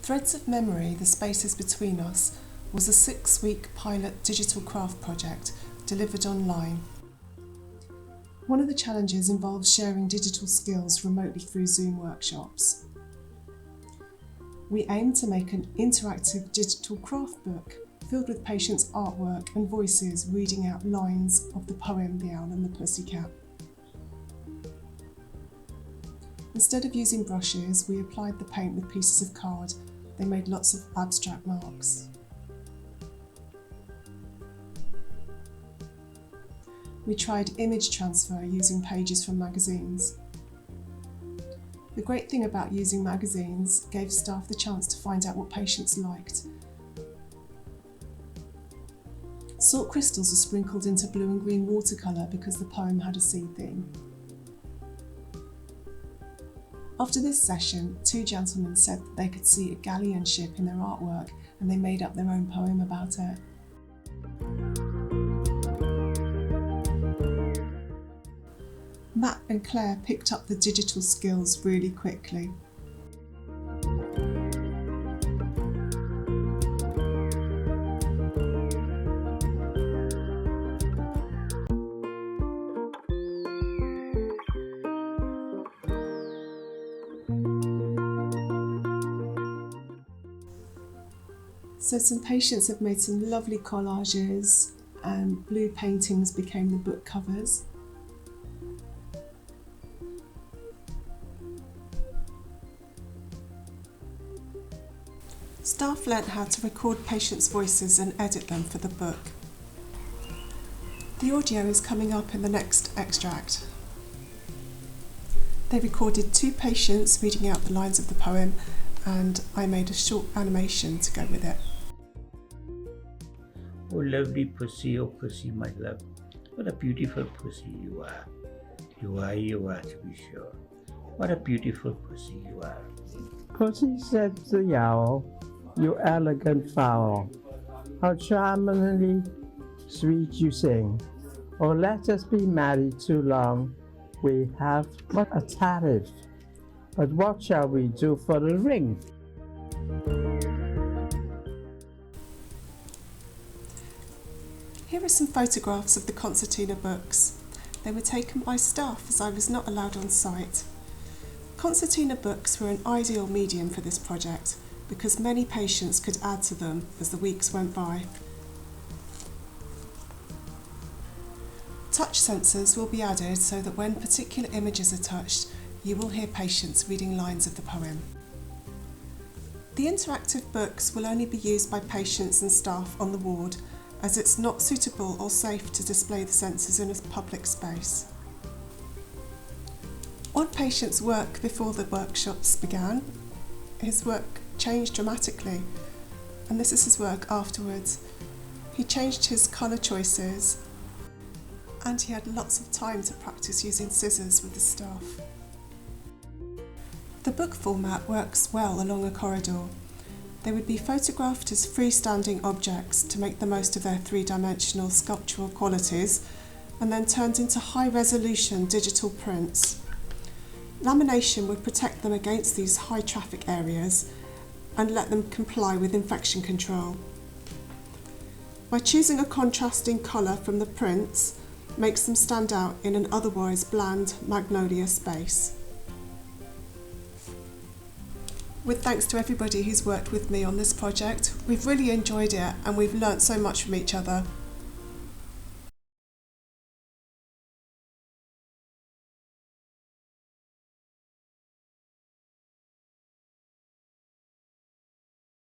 Threads of Memory, The Spaces Between Us, was a 6-week pilot digital craft project delivered online. One of the challenges involves sharing digital skills remotely through Zoom workshops. We aim to make an interactive digital craft book filled with patients' artwork and voices reading out lines of the poem The Owl and the Pussycat. Instead of using brushes, we applied the paint with pieces of card. They made lots of abstract marks. We tried image transfer using pages from magazines. The great thing about using magazines gave staff the chance to find out what patients liked. Salt crystals are sprinkled into blue and green watercolour because the poem had a sea theme. After this session, 2 gentlemen said that they could see a galleon ship in their artwork and they made up their own poem about it. Matt and Claire picked up the digital skills really quickly. So some patients have made some lovely collages and blue paintings became the book covers. Staff learnt how to record patients' voices and edit them for the book. The audio is coming up in the next extract. They recorded 2 patients reading out the lines of the poem and I made a short animation to go with it. Oh lovely pussy, oh pussy my love, what a beautiful pussy you are. You are to be sure. What a beautiful pussy you are. Pussy said to the owl, you elegant fowl, how charmingly sweet you sing. Oh, let us be married too long, we have but a tariff. But what shall we do for the ring? Here are some photographs of the concertina books. They were taken by staff as I was not allowed on site. Concertina books were an ideal medium for this project because many patients could add to them as the weeks went by. Touch sensors will be added so that when particular images are touched, you will hear patients reading lines of the poem. The interactive books will only be used by patients and staff on the ward as it's not suitable or safe to display the sensors in a public space. One patient's work before the workshops began, his work changed dramatically, and this is his work afterwards. He changed his colour choices and he had lots of time to practice using scissors with the staff. The book format works well along a corridor. They would be photographed as freestanding objects to make the most of their 3-dimensional sculptural qualities and then turned into high-resolution digital prints. Lamination would protect them against these high traffic areas and let them comply with infection control. By choosing a contrasting colour from the prints makes them stand out in an otherwise bland magnolia space. With thanks to everybody who's worked with me on this project, we've really enjoyed it and we've learnt so much from each other.